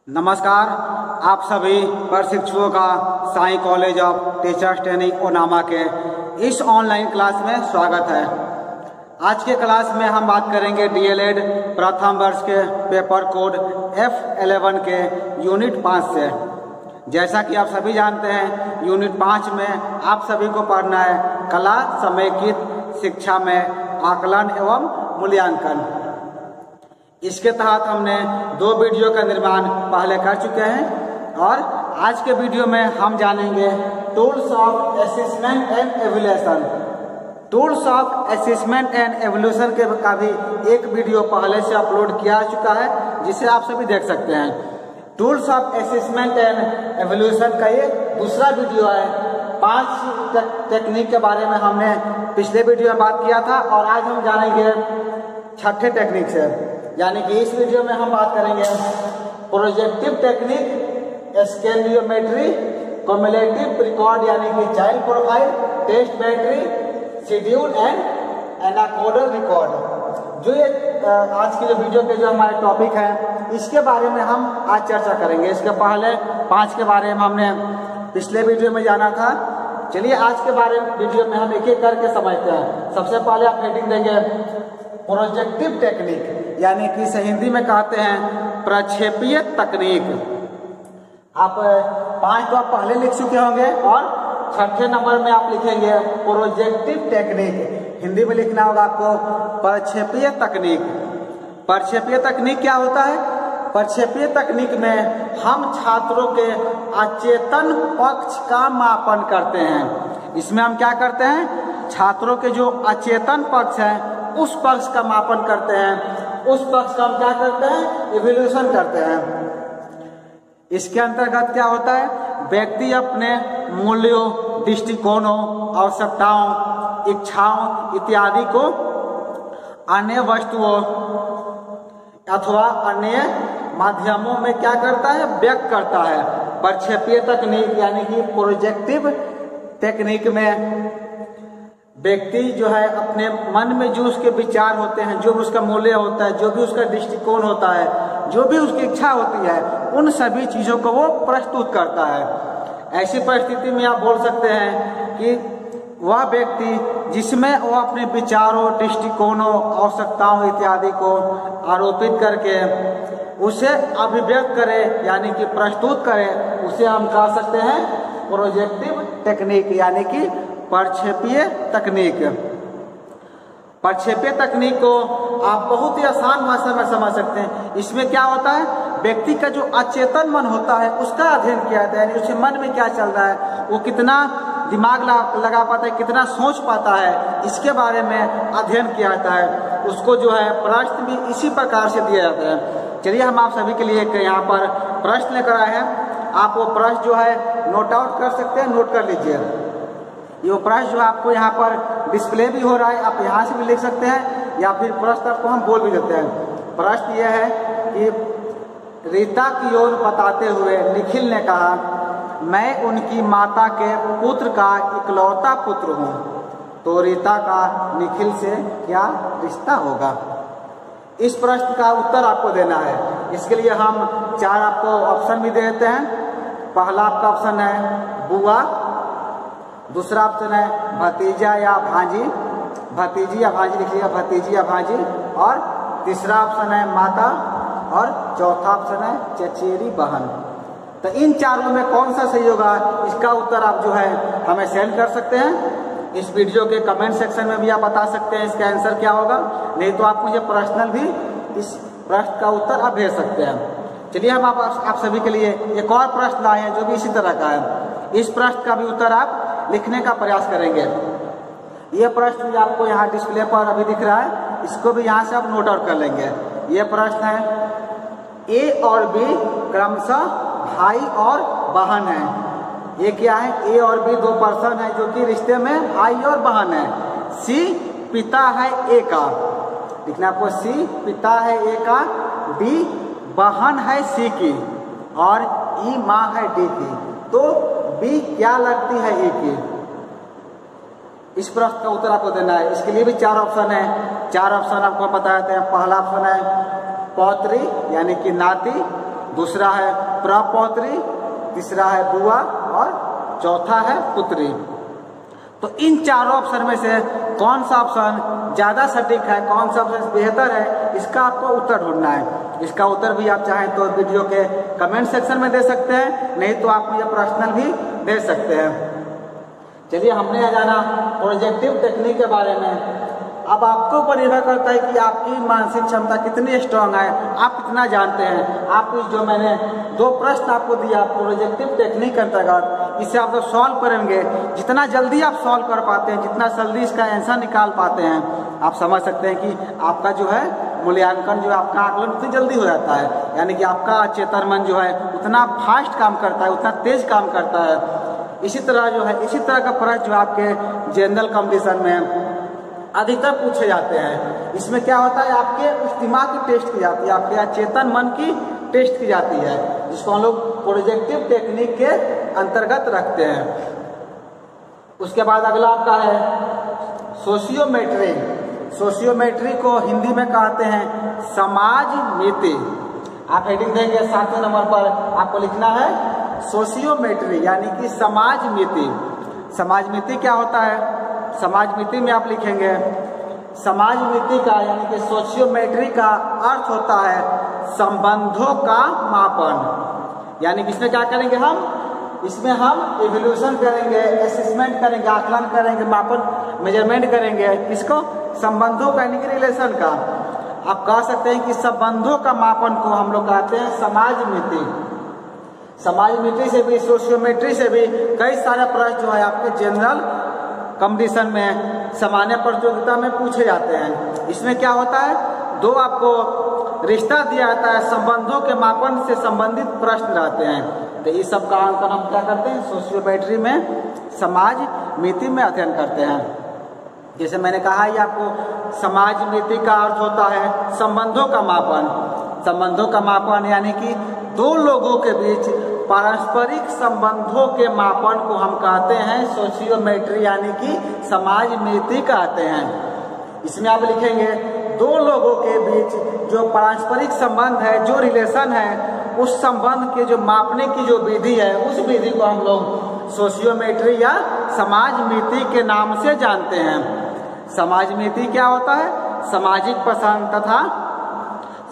नमस्कार, आप सभी प्रशिक्षुओं का Sai college of teachers training Onama के इस ऑनलाइन क्लास में स्वागत है। आज के क्लास में हम बात करेंगे डीएलएड प्रथम वर्ष के पेपर कोड F11 के यूनिट 5 से। जैसा कि आप सभी जानते हैं, यूनिट 5 में आप सभी को पढ़ना है कला समेकित शिक्षा में आकलन एवं मूल्यांकन। इसके तहत हमने 2 वीडियो का निर्माण पहले कर चुके हैं और आज के वीडियो में हम जानेंगे tools of assessment and evaluation. Tools of assessment and evaluation के का भी एक वीडियो पहले से अपलोड किया चुका है, जिसे आप सभी देख सकते हैं। टूल्स ऑफ असेसमेंट एंड एवल्यूएशन का ये दूसरा वीडियो है। 5 टेक्निक के बारे में हमने पिछले वीडियो में बात किया था और आज हम जानेंगे 6ठे टेक्निक से, यानी कि इस वीडियो में हम बात करेंगे projective technique, sociometry, cumulative record यानी कि child profile, test battery, schedule and anecdotal record. जो ये आज की जो वीडियो के जो हमारे टॉपिक है, इसके बारे में हम आज चर्चा करेंगे। इसके पहले 5 के बारे में हमने पिछले वीडियो में जाना था। चलिए आज के बारे में वीडियो में हम एक एक करके समझते हैं। सबसे पहले आप हेडिंग देंगे प्रोजेक्टिव टेक्निक, यानी कि इसे हिंदी में कहते हैं प्रक्षेपीय तकनीक। आप 5 तो आप पहले लिख चुके होंगे और 6ठे नंबर में आप लिखेंगे प्रोजेक्टिव टेक्निक। हिंदी में लिखना होगा आपको प्रक्षेपीय तकनीक। प्रक्षेपीय तकनीक क्या होता है? प्रक्षेपीय तकनीक में हम छात्रों के अचेतन पक्ष का मापन करते हैं। इसमें हम क्या करते हैं? छात्रों के जो अचेतन पक्ष है उस पक्ष का मापन करते हैं। उस पक्ष का हम क्या करते हैं? इवैल्यूएशन करते हैं। इसके अंतर्गत क्या होता है? व्यक्ति अपने मूल्यों, दृष्टिकोणों, आवश्यकताओं, इच्छाओं इत्यादि को अन्य वस्तुओं अथवा अन्य माध्यमों में क्या करता है? व्यक्त करता है। प्रक्षेपीय तकनीक यानी कि प्रोजेक्टिव टेक्निक में व्यक्ति जो है अपने मन में जो उसके विचार होते हैं, जो भी उसका मूल्य होता है, जो भी उसका दृष्टिकोण होता है, जो भी उसकी इच्छा होती है, उन सभी चीजों को वो प्रस्तुत करता है। ऐसी परिस्थिति में आप बोल सकते हैं कि वह व्यक्ति जिसमें वो अपने विचारों, दृष्टिकोणों, आवश्यकताओं इत्यादि को आरोपित करके उसे अभिव्यक्त करे यानी कि प्रस्तुत करे, उसे हम कह सकते हैं प्रोजेक्टिव टेक्निक यानी कि प्रक्षेपीय तकनीक। प्रक्षेपीय तकनीक को आप बहुत ही आसान भाषा में समझ सकते हैं। इसमें क्या होता है? व्यक्ति का जो अचेतन मन होता है उसका अध्ययन किया जाता है, यानी उसके मन में क्या चल रहा है, वो कितना दिमाग लगा पाता है, कितना सोच पाता है, इसके बारे में अध्ययन किया जाता है। उसको जो है प्रश्न भी इसी प्रकार से दिया जाता है। चलिए हम आप सभी के लिए यहाँ पर प्रश्न लेकर आए हैं। आप वो प्रश्न जो है नोट आउट कर सकते हैं, नोट कर लीजिए। ये प्रश्न जो आपको यहाँ पर डिस्प्ले भी हो रहा है, आप यहाँ से भी लिख सकते हैं या फिर प्रश्न आपको हम बोल भी देते हैं। प्रश्न यह है कि रीता की ओर बताते हुए निखिल ने कहा, मैं उनकी माता के पुत्र का इकलौता पुत्र हूँ, तो रीता का निखिल से क्या रिश्ता होगा? इस प्रश्न का उत्तर आपको देना है। इसके लिए हम 4 आपको ऑप्शन भी दे देते हैं। पहला आपका ऑप्शन है बुआ, दूसरा ऑप्शन है भतीजा या भांजी, भतीजी या भांजी लिखिएगा, भतीजी या भांजी, और तीसरा ऑप्शन है माता, और चौथा ऑप्शन है चचेरी बहन। तो इन चारों में कौन सा सही होगा, इसका उत्तर आप जो है हमें सेंड कर सकते हैं। इस वीडियो के कमेंट सेक्शन में भी आप बता सकते हैं इसका आंसर क्या होगा, नहीं तो आप मुझे पर्सनल भी इस प्रश्न का उत्तर आप भेज सकते हैं। चलिए हम आप सभी के लिए एक और प्रश्न लाए हैं जो भी इसी तरह का है। इस प्रश्न का भी उत्तर आप लिखने का प्रयास करेंगे। ये प्रश्न जो आपको यहाँ डिस्प्ले पर अभी दिख रहा है, इसको भी यहाँ से आप नोट आउट कर लेंगे। ये प्रश्न है, ए और बी क्रमशः भाई और बहन है। ये क्या है? ए और बी 2 पर्सन है जो कि रिश्ते में भाई और बहन है। सी पिता है ए का, लिखना आपको, सी पिता है ए का, डी बहन है सी की, और ई माँ है डी की। तो बी क्या लगती है ए की? इस प्रश्न का उत्तर आपको देना है। इसके लिए भी 4 ऑप्शन है। 4 ऑप्शन आपको बताते हैं। पहला ऑप्शन है पौत्री यानी कि नाती, दूसरा है प्रपौत्री, तीसरा है बुआ और चौथा है पुत्री। तो इन चारों ऑप्शन में से कौन सा ऑप्शन ज़्यादा सटीक है, कौन सा ऑप्शन बेहतर है, इसका आपको उत्तर ढूंढना है। इसका उत्तर भी आप चाहें तो वीडियो के कमेंट सेक्शन में दे सकते हैं, नहीं तो आप मुझे पर्सनल भी दे सकते हैं। चलिए हमने आ जाना प्रोजेक्टिव टेक्निक के बारे में। अब आपके ऊपर निर्भर करता है कि आपकी मानसिक क्षमता कितनी स्ट्रांग है, आप कितना जानते हैं। आप जो मैंने 2 प्रश्न आपको दिया प्रोजेक्टिव टेक्निक के अंतर्गत, इसे आप जब सॉल्व करेंगे, जितना जल्दी आप सॉल्व कर पाते हैं, जितना जल्दी इसका आंसर निकाल पाते हैं, आप समझ सकते हैं कि आपका जो है मूल्यांकन जो है, आपका आकलन उतनी जल्दी हो जाता है। यानी कि आपका चेतन मन जो है उतना फास्ट काम करता है, उतना तेज काम करता है। इसी तरह जो है, इसी तरह का प्रश्न जो आपके जनरल कंपटीशन में अधिकतर पूछे जाते हैं। इसमें क्या होता है, आपके उस दिमाग की टेस्ट की जाती है, आपके चेतन मन की टेस्ट की जाती है, जिसको हम लोग प्रोजेक्टिव टेक्निक के अंतर्गत रखते हैं। उसके बाद अगला आपका है सोशियोमेट्री। सोशियोमेट्री को हिंदी में कहते हैं समाज नीति। आप हेडिंग देंगे 7वें नंबर पर, आपको लिखना है सोशियोमेट्री यानी कि समाज नीति। समाज नीति क्या होता है? समाज नीति में आप लिखेंगे समाज नीति का यानी कि सोशियोमेट्री का अर्थ होता है संबंधों का मापन। यानी कि इसमें क्या करेंगे हम, इसमें हम इवोल्यूशन करेंगे, असेसमेंट करेंगे, आकलन करेंगे, मापन मेजरमेंट करेंगे। किसको? संबंधों का यानी कि रिलेशन का। आप कह सकते हैं कि संबंधों का मापन को हम लोग कहते हैं समाज नीति। समाज नीति से भी, सोशियोमेट्री से भी कई सारे प्रश्न जो है आपके जनरल कंपटीशन में, सामान्य प्रतियोगिता में पूछे जाते हैं। इसमें क्या होता है, 2 आपको रिश्ता दिया जाता है, संबंधों के मापन से संबंधित प्रश्न रहते हैं। तो इस सब का आंकलन हम क्या करते हैं, सोशियोमेट्री में, समाज नीति में अध्ययन करते हैं। जैसे मैंने कहा ही आपको, समाज नीति का अर्थ होता है संबंधों का मापन। संबंधों का मापन यानी कि 2 लोगों के बीच पारस्परिक संबंधों के मापन को हम कहते हैं सोशियोमेट्री यानी कि समाज नीति कहते हैं। इसमें आप लिखेंगे 2 लोगों के बीच जो पारस्परिक संबंध है, जो रिलेशन है, उस संबंध के जो मापने की जो विधि है, उस विधि को हम लोग सोशियोमेट्री या समाज नीति के नाम से जानते हैं। समाज नीति क्या होता है? सामाजिक पसंद तथा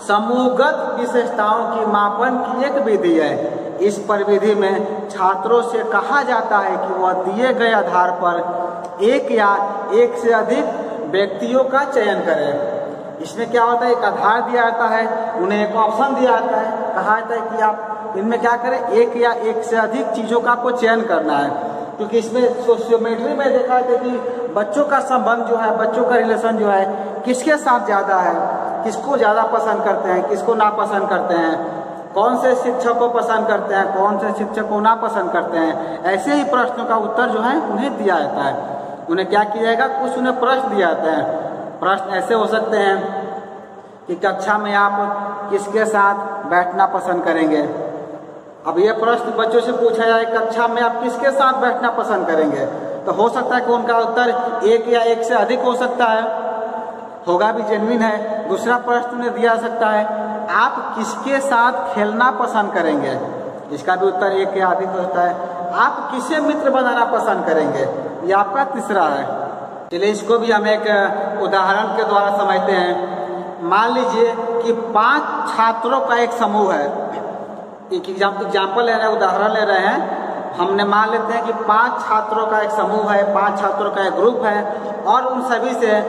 समूहगत विशेषताओं की मापन की एक विधि है। इस परिविधि में छात्रों से कहा जाता है कि वह दिए गए आधार पर एक या एक से अधिक व्यक्तियों का चयन करें। इसमें क्या होता है, एक आधार दिया जाता है, उन्हें एक ऑप्शन दिया जाता है, कहा जाता है कि आप इनमें क्या करें, एक या एक से अधिक चीज़ों का आपको चयन करना है। क्योंकि इसमें सोशियोमेट्री में देखा है कि बच्चों का संबंध जो है, बच्चों का रिलेशन जो है किसके साथ ज़्यादा है, किसको ज़्यादा पसंद करते हैं, किसको नापसंद करते हैं, कौन से शिक्षक को पसंद करते हैं, कौन से शिक्षक को नापसंद करते हैं। ऐसे ही प्रश्नों का उत्तर जो है उन्हें दिया जाता है। उन्हें क्या किया जाएगा, कुछ उन्हें प्रश्न दिया जाता है। प्रश्न ऐसे हो सकते हैं कि कक्षा में आप किसके साथ बैठना पसंद करेंगे। अब ये प्रश्न बच्चों से पूछा जाए, कक्षा में आप किसके साथ बैठना पसंद करेंगे, तो हो सकता है कि उनका उत्तर एक या एक से अधिक हो सकता है, होगा भी जेन्युइन है। दूसरा प्रश्न उन्हें दिया सकता है, आप किसके साथ खेलना पसंद करेंगे, इसका भी उत्तर एक या अधिक होता है। आप किसे मित्र बनाना पसंद करेंगे, ये आपका तीसरा है। चलिए इसको भी हम एक उदाहरण के द्वारा समझते हैं। मान लीजिए कि 5 छात्रों का एक समूह है। एक एग्जाम्पल ले रहे हैं, उदाहरण ले रहे हैं। हमने मान लेते हैं कि 5 छात्रों का एक समूह है, 5 छात्रों का एक ग्रुप है और उन सभी से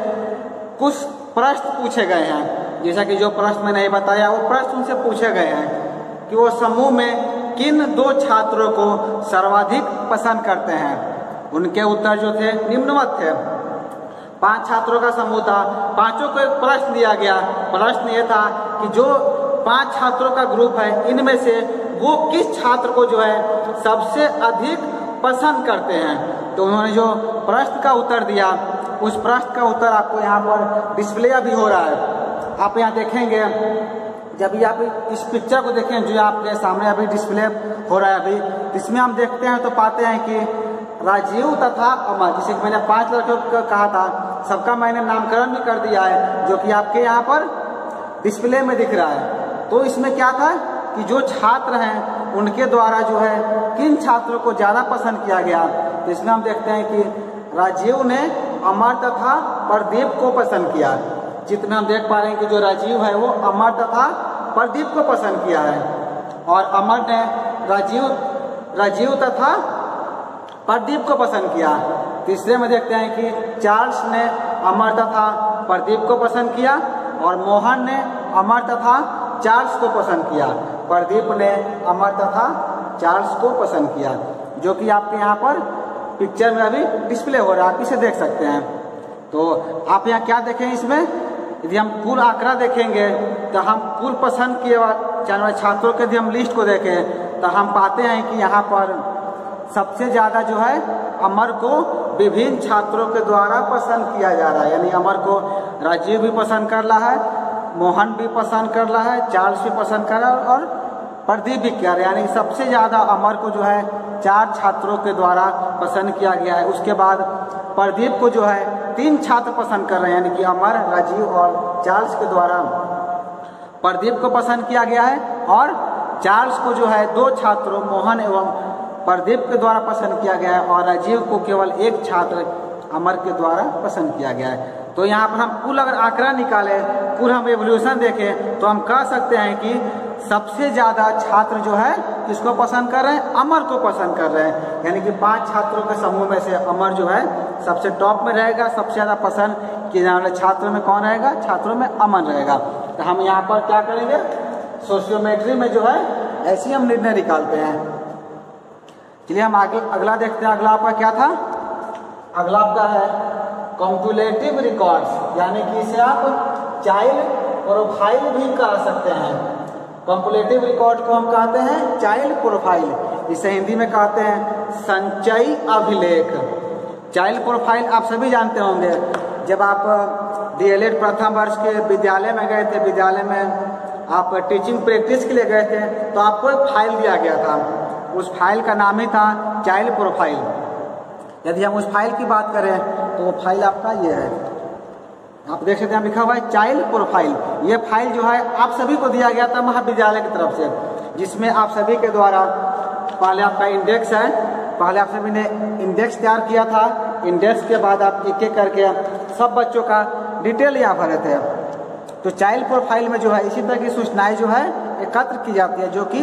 कुछ प्रश्न पूछे गए हैं। जैसा कि जो प्रश्न मैंने नहीं बताया, वो प्रश्न उनसे पूछे गए हैं कि वो समूह में किन 2 छात्रों को सर्वाधिक पसंद करते हैं। उनके उत्तर जो थे निम्नवत थे। 5 छात्रों का समूह था, 5ों को एक प्रश्न दिया गया। प्रश्न ये था कि जो 5 छात्रों का ग्रुप है, इनमें से वो किस छात्र को जो है सबसे अधिक पसंद करते हैं। तो उन्होंने जो प्रश्न का उत्तर दिया, उस प्रश्न का उत्तर आपको यहाँ पर डिस्प्ले अभी हो रहा है। आप यहाँ देखेंगे, जब भी आप इस पिक्चर को देखें जो आपके सामने अभी डिस्प्ले हो रहा है अभी, इसमें हम देखते हैं तो पाते हैं कि राजीव तथा अमर, जिसे मैंने 5 लड़कों को कहा था, सबका मैंने नामकरण भी कर दिया है, जो कि आपके यहाँ पर डिस्प्ले में दिख रहा है। तो इसमें क्या था कि जो छात्र हैं उनके द्वारा जो है किन छात्रों को ज़्यादा पसंद किया गया। तो इसमें हम देखते हैं कि राजीव ने अमर तथा प्रदीप को पसंद किया। चित्र में हम देख पा रहे हैं कि जो राजीव है वो अमर तथा प्रदीप को पसंद किया है, और अमर ने राजीव तथा प्रदीप को पसंद किया। तीसरे में देखते हैं कि चार्ल्स ने अमर तथा प्रदीप को पसंद किया, और मोहन ने अमर तथा चार्ल्स को पसंद किया। प्रदीप ने अमर तथा चार्ल्स को पसंद किया, जो कि आपके यहाँ पर पिक्चर में अभी डिस्प्ले हो रहा है, आप इसे देख सकते हैं। तो आप यहाँ क्या देखें, इसमें यदि हम कुल आंकड़ा देखेंगे तो हम कुल पसंद किए जाने वाले छात्रों के यदि हम लिस्ट को देखें तो हम पाते हैं कि यहाँ पर सबसे ज़्यादा जो है अमर को विभिन्न छात्रों के द्वारा पसंद किया जा रहा है। यानी अमर को राजीव भी पसंद कर रहा है, मोहन भी पसंद कर रहा है, चार्ल्स भी पसंद कर रहा है, और प्रदीप भी कर रहा है। यानी सबसे ज़्यादा अमर को जो है 4 छात्रों के द्वारा पसंद किया गया है। उसके बाद प्रदीप को जो है 3 छात्र पसंद कर रहे हैं, यानी कि अमर, राजीव और चार्ल्स के द्वारा प्रदीप को पसंद किया गया है, और चार्ल्स को जो है 2 छात्रों मोहन एवं प्रदीप के द्वारा पसंद किया गया है, और राजीव को केवल 1 छात्र अमर के द्वारा पसंद किया गया है। तो यहाँ पर हम कुल अगर आंकड़ा निकालें, कुल हम एवोल्यूशन देखें, तो हम कह सकते हैं कि सबसे ज़्यादा छात्र जो है किसको पसंद कर रहे हैं, अमर को पसंद कर रहे हैं। यानी कि 5 छात्रों के समूह में से अमर जो है सबसे टॉप में रहेगा। सबसे ज़्यादा पसंद किए जाने वाले छात्रों में कौन रहेगा, छात्रों में अमर रहेगा। तो हम यहाँ पर क्या करेंगे, सोशियोमेट्री में जो है ऐसे हम निर्णय निकालते हैं। चलिए हम आगे अगला देखते हैं। अगला आपका क्या था, अगला आपका है कॉम्पुलेटिव रिकॉर्ड्स, यानी कि इसे आप चाइल्ड प्रोफाइल भी कह सकते हैं। कॉम्पुलेटिव रिकॉर्ड को हम कहते हैं चाइल्ड प्रोफाइल, इसे हिंदी में कहते हैं संचयी अभिलेख। चाइल्ड प्रोफाइल आप सभी जानते होंगे, जब आप डीएलएड प्रथम वर्ष के विद्यालय में गए थे, विद्यालय में आप टीचिंग प्रैक्टिस के लिए गए थे, तो आपको एक फाइल दिया गया था। उस फाइल का नाम ही था चाइल्ड प्रोफाइल। यदि हम उस फाइल की बात करें तो वो फाइल आपका ये है, आप देख सकते हैं लिखा हुआ है चाइल्ड प्रोफाइल। ये फाइल जो है आप सभी को दिया गया था महाविद्यालय की तरफ से, जिसमें आप सभी के द्वारा पहले आपका इंडेक्स है, पहले आप सभी ने इंडेक्स तैयार किया था। इंडेक्स के बाद आप एक एक करके सब बच्चों का डिटेल यहाँ भरे थे। तो चाइल्ड प्रोफाइल में जो है इसी तरह की सूचनाएं जो है एकत्र की जाती है, जो कि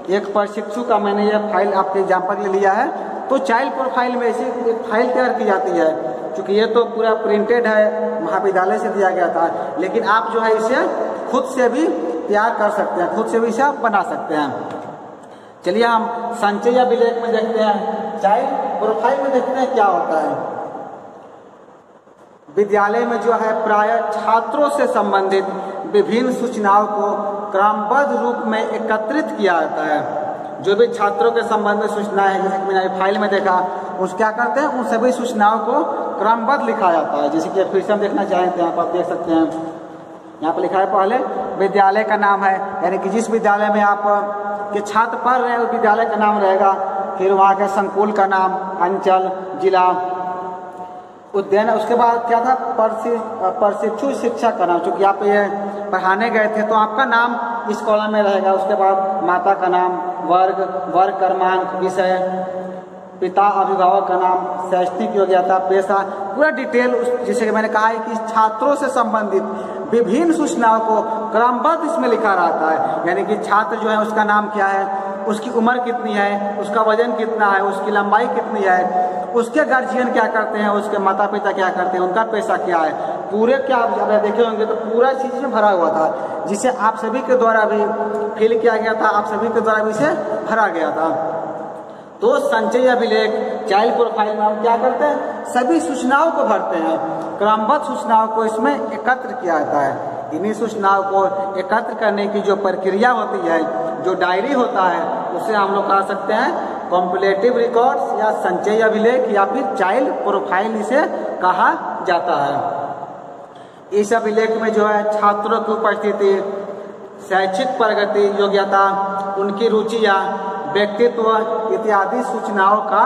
एक प्रशिक्षु का मैंने यह फाइल आपके एग्जाम्पल के लिए लिया है। तो चाइल्ड प्रोफाइल में ऐसी एक फाइल तैयार की जाती है, क्योंकि ये तो पूरा प्रिंटेड है, महाविद्यालय से दिया गया था, लेकिन आप जो है इसे खुद से भी तैयार कर सकते हैं, खुद से भी इसे आप बना सकते हैं। चलिए हम संचय अभिलेख में देखते हैं, चाइल्ड प्रोफाइल में देखते हैं क्या होता है। विद्यालय में जो है प्राय छात्रों से संबंधित विभिन्न सूचनाओं को क्रमबद्ध रूप में एकत्रित किया जाता है। जो भी छात्रों के संबंध में सूचनाएं हैं, जैसे कि मैंने फाइल में देखा, उस क्या करते हैं, उन सभी सूचनाओं को क्रमबद्ध लिखा जाता है। जैसे कि फिर से हम देखना चाहें तो यहाँ पर आप देख सकते हैं, यहाँ पर लिखा है पहले विद्यालय का नाम है, यानी कि जिस विद्यालय में आप के छात्र पढ़ रहे हैं उस विद्यालय का नाम रहेगा। फिर वहाँ के संकुल का नाम, अंचल, जिला, उद्यान। उसके बाद क्या था, प्रशिक्षु शिक्षक का नाम, चूँकि आप ये पढ़ाने गए थे तो आपका नाम इस कॉलम में रहेगा। उसके बाद माता का नाम, वर्ग क्रमांक, विषय, पिता अभिभावक का नाम, शैक्षणिक योग्यता, पेशा, पूरा डिटेल जैसे कि मैंने कहा है कि छात्रों से संबंधित विभिन्न सूचनाओं को क्रमबद्ध इसमें लिखा रहता है। यानी कि छात्र जो है उसका नाम क्या है, उसकी उम्र कितनी है, उसका वजन कितना है, उसकी लंबाई कितनी है, उसके गार्जियन क्या करते हैं, उसके माता पिता क्या करते हैं, उनका पेशा क्या है, पूरे क्या आप जब देखे होंगे तो पूरा चीज़ में भरा हुआ था, जिसे आप सभी के द्वारा भी फिल किया गया था, आप सभी के द्वारा भी इसे भरा गया था। तो संचय अभिलेख चाइल्ड प्रोफाइल में हम क्या करते हैं, सभी सूचनाओं को भरते हैं, क्रमबद्ध सूचनाओं को इसमें एकत्र किया जाता है। इन्हीं सूचनाओं को एकत्र करने की जो प्रक्रिया होती है, जो डायरी होता है, उसे हम लोग कह सकते हैं कॉम्पुलेटिव रिकॉर्ड्स या संचय अभिलेख या फिर चाइल्ड प्रोफाइल इसे कहा जाता है। इस अभिलेख में जो है छात्रों की उपस्थिति, शैक्षिक प्रगति, योग्यता, उनकी रुचियाँ, व्यक्तित्व इत्यादि सूचनाओं का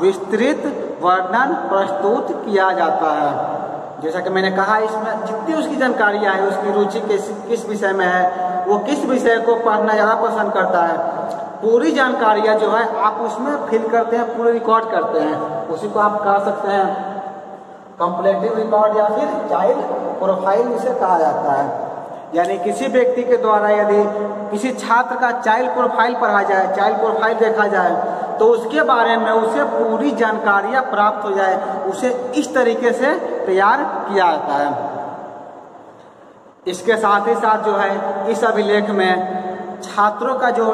विस्तृत वर्णन प्रस्तुत किया जाता है। जैसा कि मैंने कहा, इसमें जितनी उसकी जानकारियाँ है, उसकी रुचि किस विषय में है, वो किस विषय को पढ़ना ज़्यादा पसंद करता है, पूरी जानकारियाँ जो है आप उसमें फिल करते हैं, पूरे रिकॉर्ड करते हैं। उसी को आप कह सकते हैं कंप्लीटिव रिकॉर्ड या फिर चाइल्ड प्रोफाइल इसे कहा जाता है। यानी किसी व्यक्ति के द्वारा यदि किसी छात्र का चाइल्ड प्रोफाइल पढ़ा जाए, चाइल्ड प्रोफाइल देखा जाए, तो उसके बारे में उसे पूरी जानकारियाँ प्राप्त हो जाए, उसे इस तरीके से तैयार किया जाता है। इसके साथ ही साथ जो है इस अभिलेख में छात्रों का जो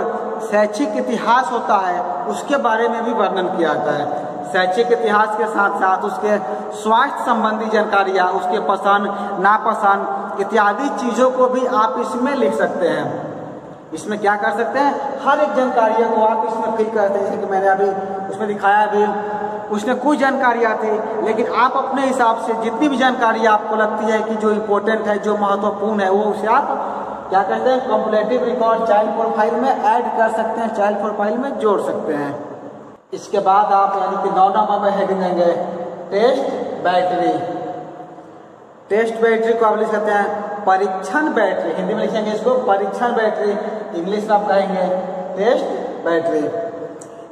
शैक्षिक इतिहास होता है उसके बारे में भी वर्णन किया जाता है। शैक्षिक इतिहास के साथ साथ उसके स्वास्थ्य संबंधी जानकारियाँ, उसके पसंद नापसंद इत्यादि चीज़ों को भी आप इसमें लिख सकते हैं। इसमें क्या कर सकते हैं, हर एक जानकारियों को आप इसमें फिल करते हैं। जैसे कि मैंने अभी उसमें दिखाया भी, उसमें कुछ जानकारियाँ थी, लेकिन आप अपने हिसाब से जितनी भी जानकारी आपको लगती है कि जो इम्पोर्टेंट है, जो महत्वपूर्ण है, वो उसे आप क्या कहते हैं कंप्लीटिव रिकॉर्ड चाइल्ड प्रोफाइल में ऐड कर सकते हैं, चाइल्ड प्रोफाइल में जोड़ सकते हैं। इसके बाद आप यानी कि 9 नंबर में हेडिंग देंगे टेस्ट बैटरी। टेस्ट बैटरी को आप लिख सकते हैं परीक्षण बैटरी, हिंदी में लिखेंगे इसको परीक्षण बैटरी, इंग्लिश में आप कहेंगे टेस्ट बैटरी।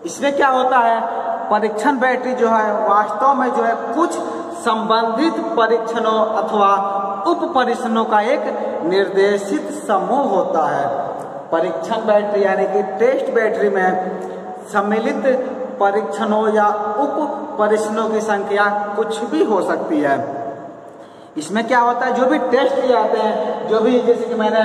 इसमें क्या होता है, परीक्षण बैटरी जो है वास्तव में जो है कुछ संबंधित परीक्षणों अथवा उप परीक्षणों का एक निर्देशित समूह होता है। परीक्षण बैटरी यानी कि टेस्ट बैटरी में सम्मिलित परीक्षणों या उप परीक्षणों की संख्या कुछ भी हो सकती है। इसमें क्या होता है, जो भी टेस्ट लिए जाते हैं, जो भी जैसे कि मैंने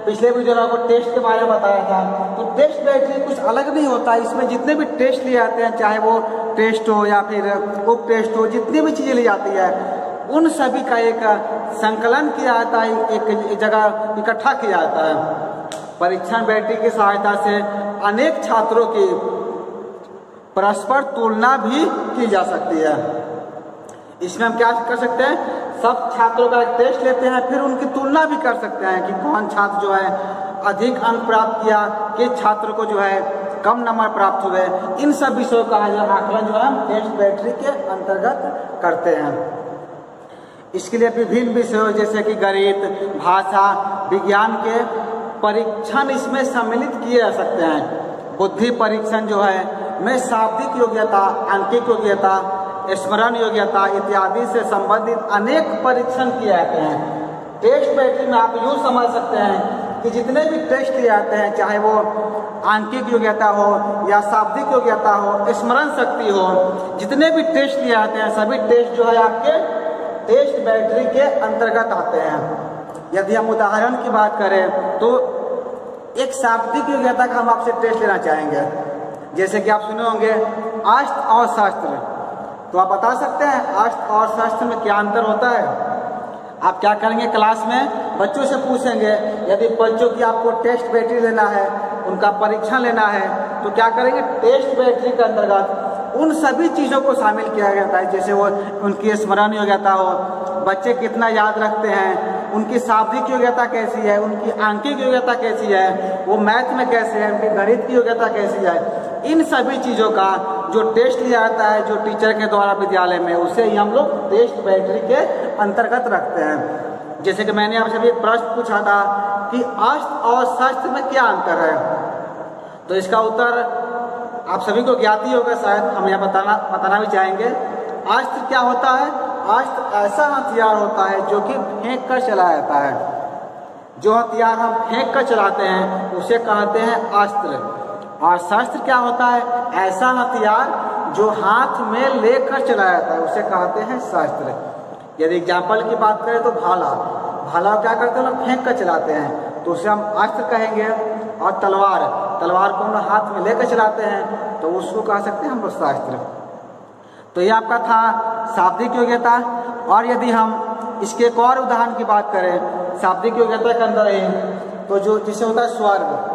पिछले वीडियो में आपको टेस्ट के बारे में बताया था, तो टेस्ट बैटरी कुछ अलग नहीं होता। इसमें जितने भी टेस्ट लिए जाते हैं, चाहे वो टेस्ट हो या फिर उप टेस्ट हो, जितनी भी चीज़ें ली जाती है उन सभी का एक संकलन किया जाता है, एक जगह इकट्ठा किया जाता है। परीक्षण बैटरी की सहायता से अनेक छात्रों की परस्पर तुलना भी की जा सकती है। इसमें हम क्या कर सकते हैं, सब छात्रों का एक टेस्ट लेते हैं, फिर उनकी तुलना भी कर सकते हैं कि कौन छात्र जो है अधिक अंक प्राप्त किया, किस छात्र को जो है कम नंबर प्राप्त हुए। इन सब विषयों का आकलन जो है हम टेस्ट बैटरी के अंतर्गत करते हैं। इसके लिए विभिन्न विषयों जैसे कि गणित, भाषा, विज्ञान के परीक्षण इसमें सम्मिलित किए जा सकते हैं। बुद्धि परीक्षण जो है में शाब्दिक योग्यता, आंकिक योग्यता, स्मरण योग्यता इत्यादि से संबंधित अनेक परीक्षण किए जाते हैं। टेस्ट बैटरी में आप यूँ समझ सकते हैं कि जितने भी टेस्ट लिए जाते हैं, चाहे वो आंकिक योग्यता हो या शाब्दिक योग्यता हो, स्मरण शक्ति हो, जितने भी टेस्ट लिए जाते हैं सभी टेस्ट जो है आपके टेस्ट बैटरी के अंतर्गत आते हैं। यदि हम उदाहरण की बात करें तो एक शाब्दिक योग्यता का हम आपसे टेस्ट लेना चाहेंगे। जैसे कि आप सुने होंगे अष्ट और शास्त्र, तो आप बता सकते हैं अष्ट और शास्त्र में क्या अंतर होता है। आप क्या करेंगे, क्लास में बच्चों से पूछेंगे। यदि बच्चों की आपको टेस्ट बैटरी लेना है, उनका परीक्षण लेना है, तो क्या करेंगे, टेस्ट बैटरी के अंतर्गत उन सभी चीज़ों को शामिल किया जाता है। जैसे वो उनकी स्मरण योग्यता हो, बच्चे कितना याद रखते हैं, उनकी शाब्दिक योग्यता कैसी है, उनकी आंकिक योग्यता कैसी है, वो मैथ में कैसे है, उनकी गणित की योग्यता कैसी है। इन सभी चीज़ों का जो टेस्ट लिया जाता है जो टीचर के द्वारा विद्यालय में, उसे ही हम लोग टेस्ट बैटरी के अंतर्गत रखते हैं। जैसे कि मैंने आपसे एक प्रश्न पूछा था कि अष्ट और शास्त्र में क्या अंतर है, तो इसका उत्तर आप सभी को ज्ञात ही होगा, शायद हम यहाँ बताना भी चाहेंगे। अस्त्र क्या होता है, अस्त्र ऐसा हथियार होता है जो कि फेंक कर चलाया जाता है। जो हथियार हम फेंक कर चलाते हैं उसे कहते हैं अस्त्र। और शस्त्र क्या होता है, ऐसा हथियार जो हाथ में लेकर चलाया जाता है, उसे कहते हैं शस्त्र। यदि एग्जाम्पल की बात करें तो भाला, भाला क्या करते हैं लोग फेंक कर चलाते हैं, तो उसे हम अस्त्र कहेंगे। और तलवार, तलवार को हम लोग हाथ में लेकर चलाते हैं, तो उसको कह सकते हैं हम लोग शास्त्र। तो ये आपका था शाब्दिक योग्यता। और यदि हम इसके एक और उदाहरण की बात करें शाब्दिक योग्यता के अंदर ही, तो जो जिसे होता है स्वर्ग,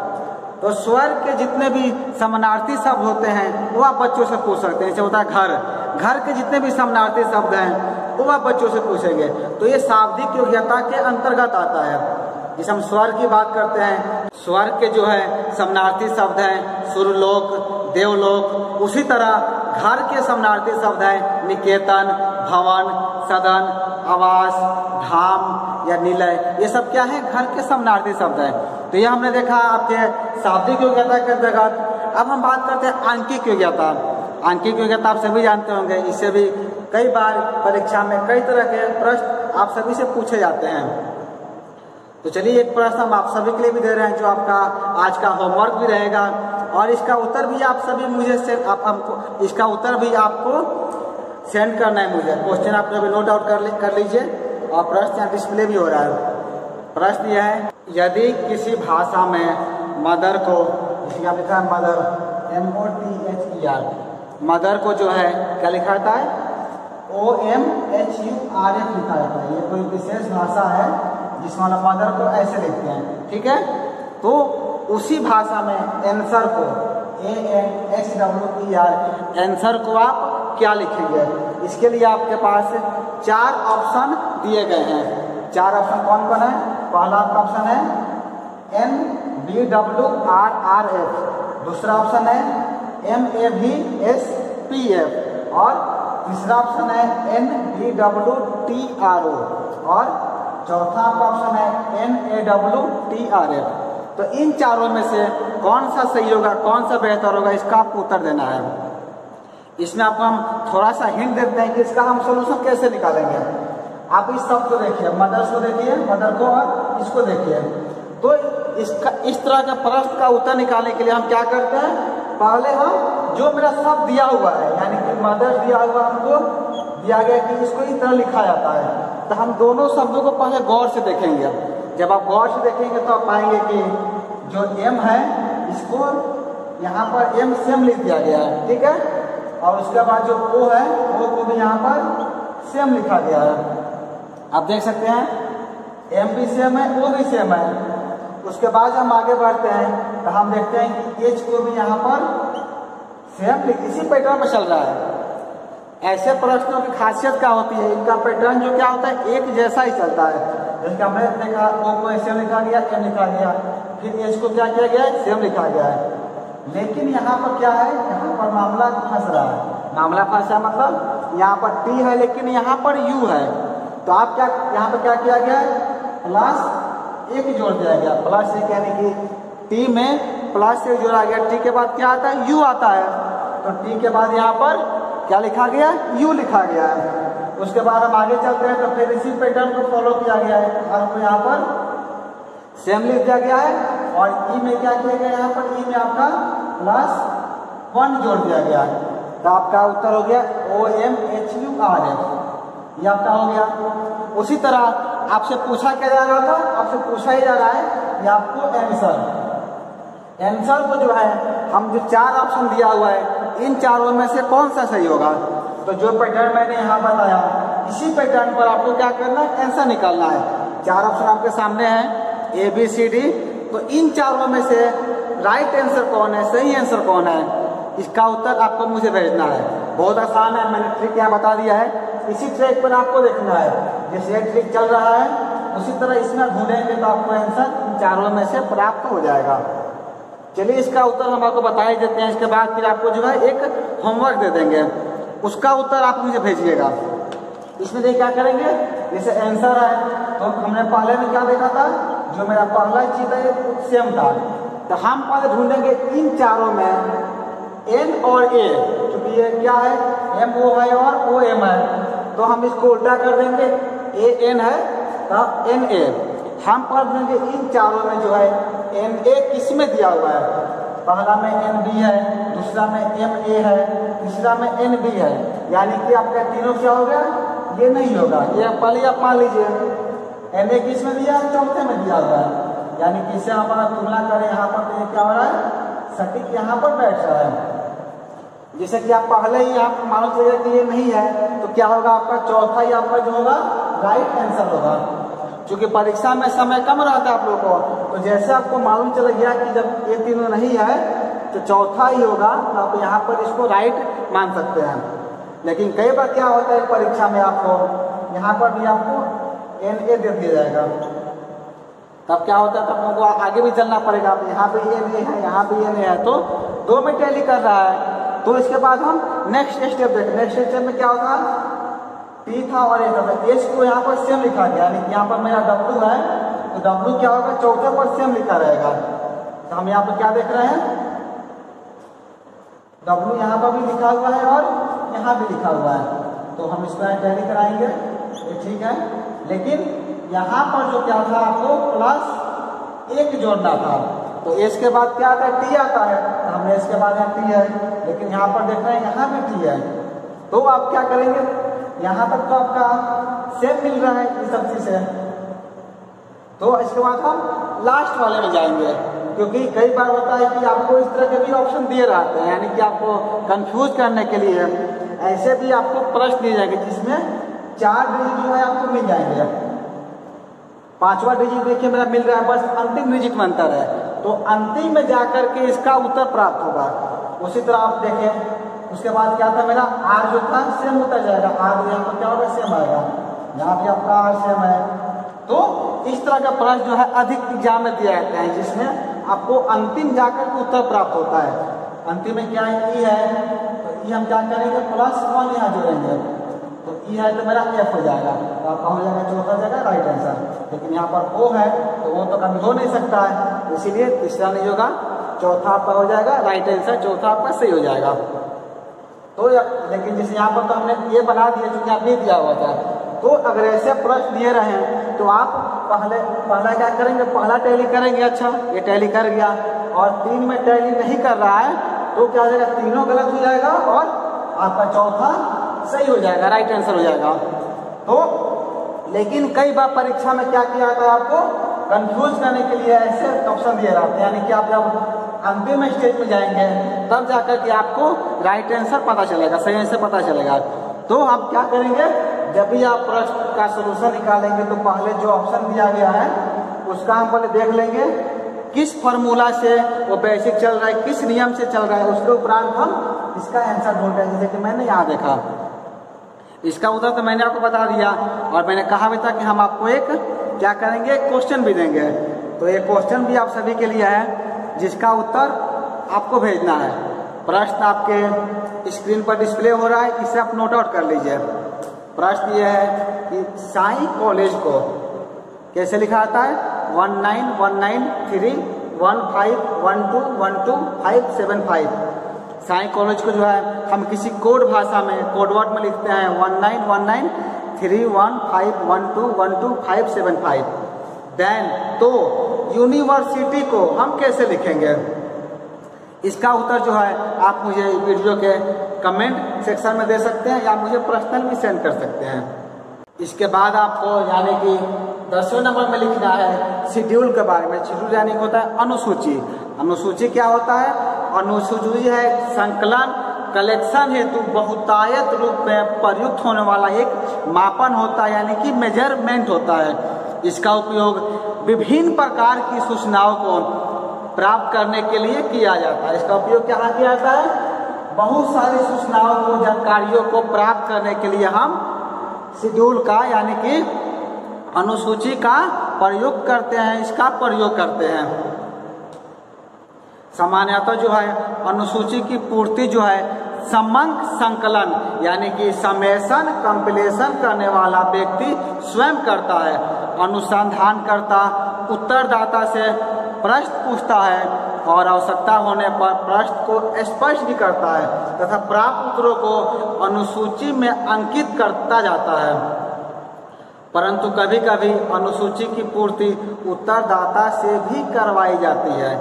तो स्वर्ग के जितने भी समानार्थी शब्द होते हैं वो आप बच्चों से पूछ सकते हैं। जैसे होता है घर, घर के जितने भी समानार्थी शब्द हैं वो आप बच्चों से पूछेंगे, तो ये शाब्दिक योग्यता के अंतर्गत आता है। जिसे हम स्वर्ग की बात करते हैं, स्वर्ग के जो है समानार्थी शब्द हैं सुरलोक, देवलोक। उसी तरह घर के समानार्थी शब्द हैं निकेतन, भवन, सदन, आवास, धाम या निलय। ये सब क्या है, घर के समानार्थी शब्द हैं। तो ये हमने देखा आपके शाब्दिक योग्यता के अंतर्गत। अब हम बात करते हैं आंकिक योग्यता। आंकिक योग्यता आप सभी जानते होंगे, इससे भी कई बार परीक्षा में कई तरह के प्रश्न आप सभी से पूछे जाते हैं। तो चलिए एक प्रश्न हम आप सभी के लिए भी दे रहे हैं, जो आपका आज का होमवर्क भी रहेगा, और इसका उत्तर भी आप सभी मुझे हमको इसका उत्तर भी आपको सेंड करना है मुझे। क्वेश्चन आप कभी नोट आउट कर लीजिए, और प्रश्न यहाँ डिस्प्ले भी हो रहा है। प्रश्न यह है, यदि किसी भाषा में मदर को, इसलिए आप लिखा है मदर, MOTHER, मदर को जो है क्या लिखा जाता है, OMHURF लिखा जाता है। ये कोई विशेष भाषा है जिसमें मदर को ऐसे लिखते हैं, ठीक है। तो उसी भाषा में आंसर को, ANSWER, आंसर को आप क्या लिखेंगे। इसके लिए आपके पास 4 ऑप्शन दिए गए हैं। 4 ऑप्शन कौन कौन है। पहला आपका ऑप्शन है NBWRRF, दूसरा ऑप्शन है MAVSPF, और तीसरा ऑप्शन है NBWTRO, और चौथा आपका ऑप्शन है NAWTRF। तो इन चारों में से कौन सा सही होगा, कौन सा बेहतर होगा, इसका आपको उत्तर देना है। इसमें आपको हम थोड़ा सा हिंट देते हैं कि इसका हम सोल्यूशन कैसे निकालेंगे। आप इस सब को देखिए, मदर्स को देखिए, मदर को, और इसको देखिए। तो इसका इस तरह का प्रश्न का उत्तर निकालने के लिए हम क्या करते हैं, पहले हम जो मेरा शब्द दिया हुआ है, यानी कि मदर दिया हुआ हमको दिया गया कि इसको इस तरह लिखा जाता है, तो हम दोनों शब्दों को पहले गौर से देखेंगे। जब आप गौर से देखेंगे तो आप पाएंगे कि जो M है इसको यहाँ पर M सेम लिख दिया गया है, ठीक है। और उसके बाद जो O है, O को भी यहाँ पर सेम लिखा गया है। आप देख सकते हैं M भी सेम है, O भी सेम है। उसके बाद हम आगे बढ़ते हैं तो हम देखते हैं कि H को भी यहाँ पर सेम इसी पैटर्न में चल रहा है। ऐसे प्रश्नों की खासियत क्या होती है, इनका पैटर्न जो क्या होता है एक जैसा ही चलता है। जैसे हमने देखा O को सेम लिखा गया, M लिखा गया, फिर H को क्या किया गया है, सेम लिखा गया है। लेकिन यहाँ पर क्या है, यहाँ पर मामला फंस रहा है। मामला फंसा मतलब यहाँ पर T है लेकिन यहाँ पर U है। तो आप क्या यहाँ पर क्या किया गया है, +1 जोड़ दिया गया। +1 यानी कि T में +1 जोड़ा गया। T के बाद क्या आता है, U आता है। तो T के बाद यहाँ पर क्या लिखा गया, U लिखा गया है। उसके बाद हम आगे चलते हैं तो फिर इसी पैटर्न को फॉलो किया गया है। आपको यहाँ पर सेम लिख दिया गया है, और E में क्या किया गया, यहाँ पर E में आपका +1 जोड़ दिया गया है। तो आपका उत्तर हो गया OMHURF, ये आपका हो गया। उसी तरह आपसे पूछा क्या जा रहा था, आपसे पूछा ही जा रहा है कि आपको आंसर को जो है हम जो 4 ऑप्शन दिया हुआ है, इन चारों में से कौन सा सही होगा। तो जो पैटर्न मैंने यहाँ बताया, इसी पैटर्न पर आपको क्या करना है, आंसर निकालना है। 4 ऑप्शन आपके सामने हैं, ABCD। तो इन चारों में से राइट आंसर कौन है, सही आंसर कौन है, इसका उत्तर आपको मुझे भेजना है। बहुत आसान है, मैंने ट्रिक यहाँ बता दिया है। इसी ट्रिक पर आपको देखना है, जैसे ट्रिक चल रहा है उसी तरह इसमें ढूंढेंगे तो आपको आंसर इन चारों में से प्राप्त हो जाएगा। चलिए इसका उत्तर हम आपको बता ही देते हैं। इसके बाद फिर आपको जो है एक होमवर्क दे देंगे, उसका उत्तर आप मुझे भेजिएगा। इसमें देखिए क्या करेंगे, जैसे आंसर है तो हमने पहले में क्या देखा था, जो मेरा पहला चीज है सेम था। तो हम पहले ढूंढेंगे इन चारों में N और A, क्योंकि ये क्या है, MO है और OM है। तो हम इसको उल्टा कर देंगे, AN है तो NA। हम पढ़ देंगे इन चारों में जो है NA किस में दिया हुआ है। पहला में NB है, दूसरा में MA है, तीसरा में NB है। यानी कि आपका तीनों क्या हो गया, ये नहीं होगा। ये पहले आप मान लीजिए NA किस में दिया है, चौथे में दिया हुआ है। यानी कि इसे हम अगर तुलना करें यहाँ पर तो ये क्या हो रहा है, सटीक यहाँ पर बैठ रहा है। जैसे कि आप पहले ही आप मानो चलिए कि ये नहीं है, तो क्या होगा, आपका चौथा ही आपका जो होगा राइट आंसर होगा। क्योंकि परीक्षा में समय कम रहता है आप लोगों को, तो जैसे आपको मालूम चल गया कि जब ये तीनों नहीं है तो चौथा ही होगा, तो आप यहाँ पर इसको राइट मान सकते हैं। लेकिन कई बार क्या होता है परीक्षा में, आपको यहाँ पर भी आपको NA दे दिया जाएगा। तब क्या होता है, तब हमको आगे भी चलना पड़ेगा। यहाँ पे NA है, यहाँ पे NA है, तो 2 में टैली कर रहा है। तो इसके बाद हम नेक्स्ट स्टेप देखें। नेक्स्ट स्टेप में क्या होगा, T था और A था, H को यहाँ पर सेम लिखा गया। यानी कि यहाँ पर मेरा W है तो W क्या होगा, चौथे पर सेम लिखा रहेगा। तो हम यहाँ पर क्या देख रहे हैं, W यहाँ पर भी लिखा हुआ है और यहाँ भी लिखा हुआ है, तो हम इसको टैली कराएंगे, ये ठीक है। लेकिन यहाँ पर जो क्या था, आपको प्लस 1 जोड़ना था, तो एस के बाद क्या आता है, टी आता है, तो हमने इसके बाद यहाँ टी है, लेकिन यहाँ पर देख रहे हैं यहाँ भी टी है, तो आप क्या करेंगे, यहाँ तक तो आपका सेम मिल रहा है इस सब चीज से, तो इसके बाद हम लास्ट वाले में जाएंगे, क्योंकि कई बार होता है कि आपको इस तरह के भी ऑप्शन दिए रहते हैं, यानी कि आपको कंफ्यूज करने के लिए ऐसे भी आपको प्रश्न दिए जाएंगे जिसमें 4 डिजिट जो है आपको मिल जाएंगे। 5वां डिजिट देखिए मेरा मिल रहा है, बस अंतिम डिजिट में अंतर है, तो अंतिम में जाकर के इसका उत्तर प्राप्त होगा। उसी तरह आप देखें, उसके बाद क्या था, मेरा आर जो था सेम होता जाएगा, आर यहाँ पर क्या होगा, सेम आएगा, यहाँ भी आपका आर सेम है। तो इस तरह का प्रश्न जो है अधिक एग्जाम में दिया जाता है, जिसमें आपको अंतिम जाकर के उत्तर प्राप्त होता है। अंतिम में क्या है, ई है, तो ई हम क्या करेंगे, +1 यहाँ जोड़ेंगे, तो ई है तो मेरा एफ हो जाएगा, तो आपका हो जाएगा चौथा जगह राइट आंसर। लेकिन यहाँ पर ओ है, तो वो तो कभी हो नहीं सकता है, इसीलिए तीसरा नहीं होगा, चौथा आपका हो जाएगा राइट आंसर, चौथा आपका सही हो जाएगा। तो लेकिन जैसे यहाँ पर तो हमने ये बना दिया जो यहाँ भी दिया हुआ था, तो अगर ऐसे प्रश्न दिए रहे तो आप पहला क्या करेंगे, पहला टैली करेंगे, अच्छा ये टैली कर गया, और 3 में टैली नहीं कर रहा है तो क्या हो जाएगा, तीनों गलत हो जाएगा और आपका चौथा सही हो जाएगा, राइट आंसर हो जाएगा। तो लेकिन कई बार परीक्षा में क्या किया जाता है, आपको कंफ्यूज करने के लिए ऐसे ऑप्शन दिए जाते हैं, यानी कि आप जब अंतिम स्टेज में जाएंगे तब जाकर के आपको राइट आंसर पता चलेगा, सही आंसर पता चलेगा। तो आप क्या करेंगे, जब भी आप प्रश्न का सोल्यूशन निकालेंगे तो पहले जो ऑप्शन दिया गया है उसका हम पहले देख लेंगे, किस फॉर्मूला से वो बेसिक चल रहा है, किस नियम से चल रहा है, उसके उपरांत हम इसका आंसर ढूंढ रहे हैं। जैसे कि मैंने यहाँ देखा, इसका उत्तर तो मैंने आपको बता दिया, और मैंने कहा भी था कि हम आपको एक क्या करेंगे, एक क्वेश्चन भी देंगे, तो एक क्वेश्चन भी आप सभी के लिए है जिसका उत्तर आपको भेजना है। प्रश्न आपके स्क्रीन पर डिस्प्ले हो रहा है, इसे आप नोट आउट कर लीजिए। प्रश्न यह है कि साई कॉलेज को कैसे लिखा जाता है, 19193151212575। साई कॉलेज को जो है हम किसी कोड भाषा में, कोड वर्ड में लिखते हैं 19193151212575। देन तो यूनिवर्सिटी को हम कैसे लिखेंगे, इसका उत्तर जो है आप मुझे वीडियो के कमेंट सेक्शन में दे सकते हैं या मुझे पर्सनल भी सेंड कर सकते हैं। इसके बाद आपको यानी कि 10वें नंबर में लिखना है शेड्यूल के बारे में। शेड्यूल यानी कि होता है अनुसूची। अनुसूची क्या होता है, अनुसूची है संकलन कलेक्शन हेतु बहुतायत रूप में प्रयुक्त होने वाला एक मापन होता है, यानी कि मेजरमेंट होता है। इसका उपयोग विभिन्न प्रकार की सूचनाओं को प्राप्त करने के लिए किया जाता है। इसका उपयोग क्या किया जाता है, बहुत सारी सूचनाओं को, जानकारियों को प्राप्त करने के लिए हम शेड्यूल का यानी कि अनुसूची का प्रयोग करते हैं, इसका प्रयोग करते हैं। सामान्यतः जो है अनुसूची की पूर्ति जो है समंक संकलन यानी कि समेशन कंपिलेशन करने वाला व्यक्ति स्वयं करता है। अनुसंधानकर्ता उत्तरदाता से प्रश्न पूछता है और आवश्यकता होने पर प्रश्न को स्पष्ट भी करता है तथा प्राप्त उत्तरों को अनुसूची में अंकित करता जाता है। परंतु कभी कभी अनुसूची की पूर्ति उत्तरदाता से भी करवाई जाती है,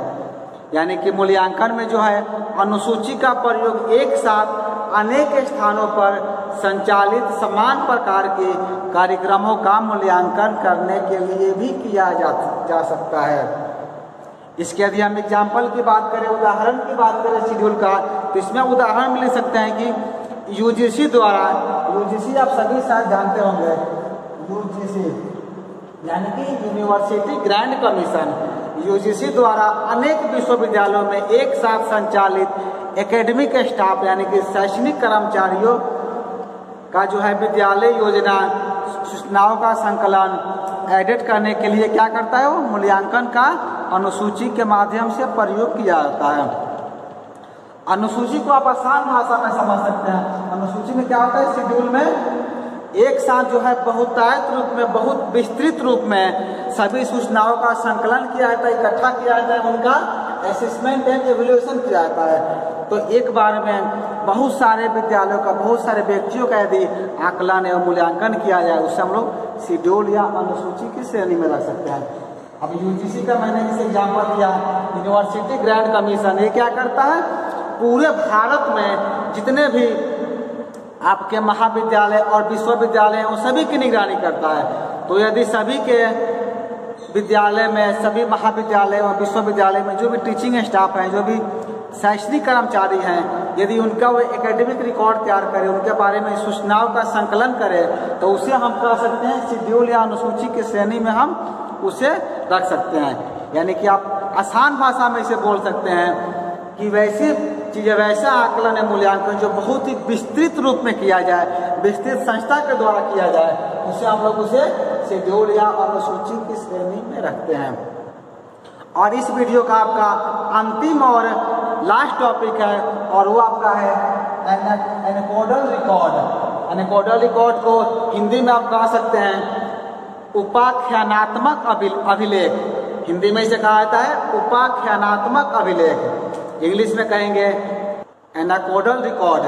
यानी कि मूल्यांकन में जो है अनुसूची का प्रयोग एक साथ अनेक स्थानों पर संचालित समान प्रकार के कार्यक्रमों का मूल्यांकन करने के लिए भी किया जा सकता है। इसके यदि हम एग्जाम्पल की बात करें, उदाहरण की बात करें शेड्यूल का, तो इसमें उदाहरण मिल सकते हैं कि यूजीसी द्वारा, यूजीसी आप सभी शायद जानते होंगे, यूजीसी यानी कि यूनिवर्सिटी ग्रांट कमीशन, यूजीसी द्वारा अनेक विश्वविद्यालयों में एक साथ संचालित एकेडमिक स्टाफ यानी कि शैक्षणिक कर्मचारियों का जो है विद्यालय योजना सूचनाओं का संकलन एडिट करने के लिए क्या करता है, वो मूल्यांकन का अनुसूची के माध्यम से प्रयोग किया जाता है। अनुसूची को आप आसान भाषा में समझ सकते हैं। अनुसूची में क्या होता है, शेड्यूल में एक साथ जो है बहुतायत रूप में, बहुत विस्तृत रूप में सभी सूचनाओं का संकलन किया जाता है, इकट्ठा किया जाता है, उनका असेसमेंट एंड इवैल्यूएशन किया जाता है। तो एक बार में बहुत सारे विद्यालयों का, बहुत सारे व्यक्तियों का यदि आकलन एवं मूल्यांकन किया जाए, उससे हम लोग शेड्यूल या अनुसूची की श्रेणी में रख सकते हैं। अब यूजीसी का मैंने जैसे एग्जाम्पल दिया, यूनिवर्सिटी ग्रांट कमीशन, ये क्या करता है, पूरे भारत में जितने भी आपके महाविद्यालय और विश्वविद्यालय हैं, वो सभी की निगरानी करता है। तो यदि सभी के विद्यालय में, सभी महाविद्यालय और विश्वविद्यालय में जो भी टीचिंग स्टाफ हैं, जो भी शैक्षणिक कर्मचारी हैं, यदि उनका वो एकेडमिक रिकॉर्ड तैयार करे, उनके बारे में सूचनाओं का संकलन करे, तो उसे हम कह सकते हैं शेड्यूल या अनुसूची की श्रेणी में हम उसे रख सकते हैं। यानी कि आप आसान भाषा में इसे बोल सकते हैं कि वैसी चीज़ें, वैसा आकलन या मूल्यांकन जो बहुत ही विस्तृत रूप में किया जाए, विस्तृत संस्था के द्वारा किया जाए, उसे हम लोग उसे शेड्यूल या अनुसूची की श्रेणी में रखते हैं। और इस वीडियो का आपका अंतिम और लास्ट टॉपिक है, और वो आपका है एनकोडल रिकॉर्ड। एनकोडल रिकॉर्ड को हिंदी में आप कह सकते हैं उपाख्यानात्मक अभिलेख। हिंदी में इसे कहा जाता है उपाख्यानात्मक अभिलेख। इंग्लिश में कहेंगे एनकोडल रिकॉर्ड।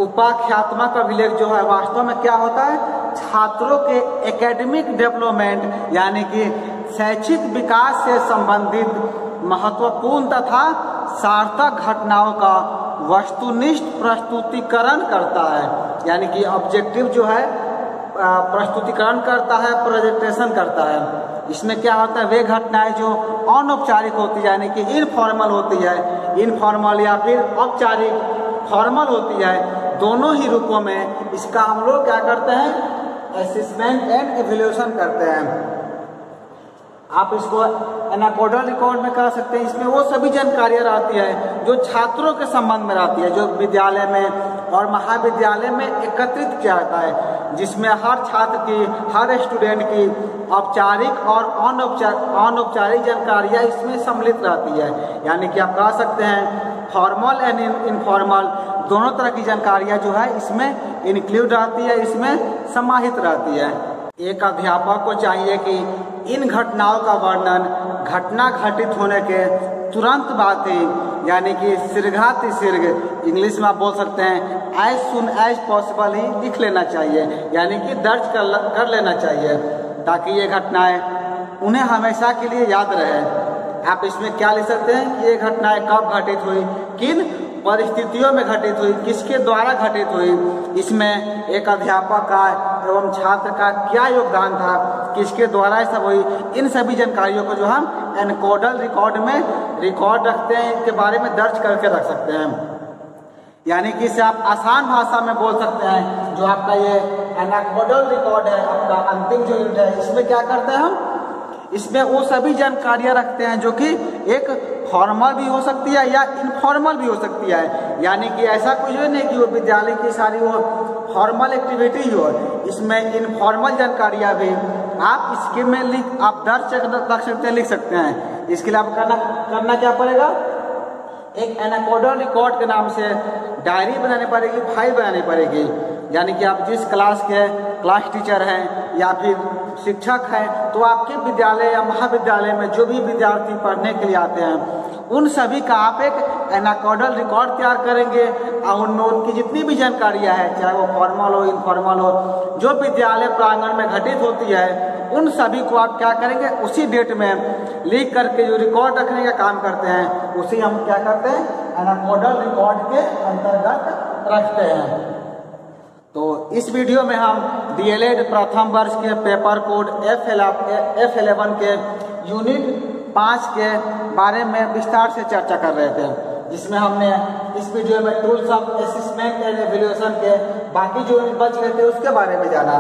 उपाख्यात्मक अभिलेख जो है वास्तव में क्या होता है, छात्रों के एकेडमिक डेवलपमेंट यानी कि शैक्षिक विकास से संबंधित महत्वपूर्ण तथा सार्थक घटनाओं का वस्तुनिष्ठ प्रस्तुतिकरण करता है। यानी कि ऑब्जेक्टिव जो है प्रस्तुतिकरण करता है, प्रेजेंटेशन करता है। इसमें क्या होता है, वे घटनाएं जो अनौपचारिक होती है, यानी कि इनफॉर्मल होती है, इनफॉर्मल या फिर औपचारिक फॉर्मल होती है, दोनों ही रूपों में इसका हम लोग क्या करते हैं, असेसमेंट एंड इवैल्यूएशन करते हैं। आप इसको एनकोडल रिकॉर्ड में कह सकते हैं। इसमें वो सभी जानकारियां रहती है जो छात्रों के संबंध में रहती है, जो विद्यालय में और महाविद्यालय में एकत्रित किया जाता है, जिसमें हर छात्र की, हर स्टूडेंट की औपचारिक और अनौपचारिक जानकारियां इसमें सम्मिलित रहती है। यानी कि आप कह सकते हैं फॉर्मल एंड इनफॉर्मल दोनों तरह की जानकारियां जो है इसमें इंक्लूड रहती है, इसमें समाहित रहती है। एक अध्यापक को चाहिए कि इन घटनाओं का वर्णन घटना घटित होने के तुरंत बाद ही, यानी कि शीघ्रातिशीघ्र, इंग्लिश में आप बोल सकते हैं एज सुन एज पॉसिबल ही लिख लेना चाहिए, यानी कि दर्ज कर लेना चाहिए, ताकि ये घटनाएं उन्हें हमेशा के लिए याद रहे। आप इसमें क्या लिख सकते हैं कि ये घटनाएं कब घटित हुई, किन परिस्थितियों में घटित हुई, किसके द्वारा घटित हुई, इसमें एक अध्यापक का एवं छात्र का क्या योगदान था, किसके द्वारा ये सब हुई। इन सभी जानकारियों को जो हम एनकोडल रिकॉर्ड में रिकॉर्ड रखते हैं, इनके बारे में दर्ज करके रख सकते हैं। यानी कि इसे आप आसान भाषा में बोल सकते हैं, जो आपका ये एनकोडल रिकॉर्ड है, आपका अंतिम जो यूनिट है, इसमें क्या करते हैं हम, इसमें वो सभी जानकारियां रखते हैं जो कि एक फॉर्मल भी हो सकती है या इनफॉर्मल भी हो सकती है। यानी कि ऐसा कुछ भी नहीं कि वो विद्यालय की सारी वो फॉर्मल एक्टिविटी ही हो, इसमें इनफॉर्मल जानकारियां भी आप इसके में आप दर्ज रख सकते हैं, लिख सकते हैं। इसके लिए आप करना क्या पड़ेगा, एक एनकोडल रिकॉर्ड के नाम से डायरी बनानी पड़ेगी, फाइल बनानी पड़ेगी। यानी कि आप जिस क्लास के क्लास टीचर हैं या फिर शिक्षक हैं, तो आपके विद्यालय या महाविद्यालय में जो भी विद्यार्थी पढ़ने के लिए आते हैं, उन सभी का आप एक एनकोडल रिकॉर्ड तैयार करेंगे और उनमें उनकी जितनी भी जानकारियां हैं, चाहे वो फॉर्मल हो, इनफॉर्मल हो, जो विद्यालय प्रांगण में घटित होती है, उन सभी को आप क्या करेंगे, उसी डेट में लिख करके जो रिकॉर्ड रखने का काम करते हैं, उसी हम क्या करते हैं, एनकोडल रिकॉर्ड के अंतर्गत रखते हैं। तो इस वीडियो में हम डीएलएड प्रथम वर्ष के पेपर कोड F11 के यूनिट 5 के बारे में विस्तार से चर्चा कर रहे थे, जिसमें हमने इस वीडियो में tools of assessment and evaluation के बाकी जो यूनिट बच गए थे उसके बारे में जाना।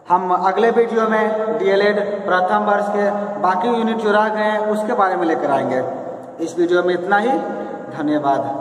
हम अगले वीडियो में डीएलएड प्रथम वर्ष के बाकी यूनिट जो रह गए हैं उसके बारे में लेकर आएंगे। इस वीडियो में इतना ही, धन्यवाद।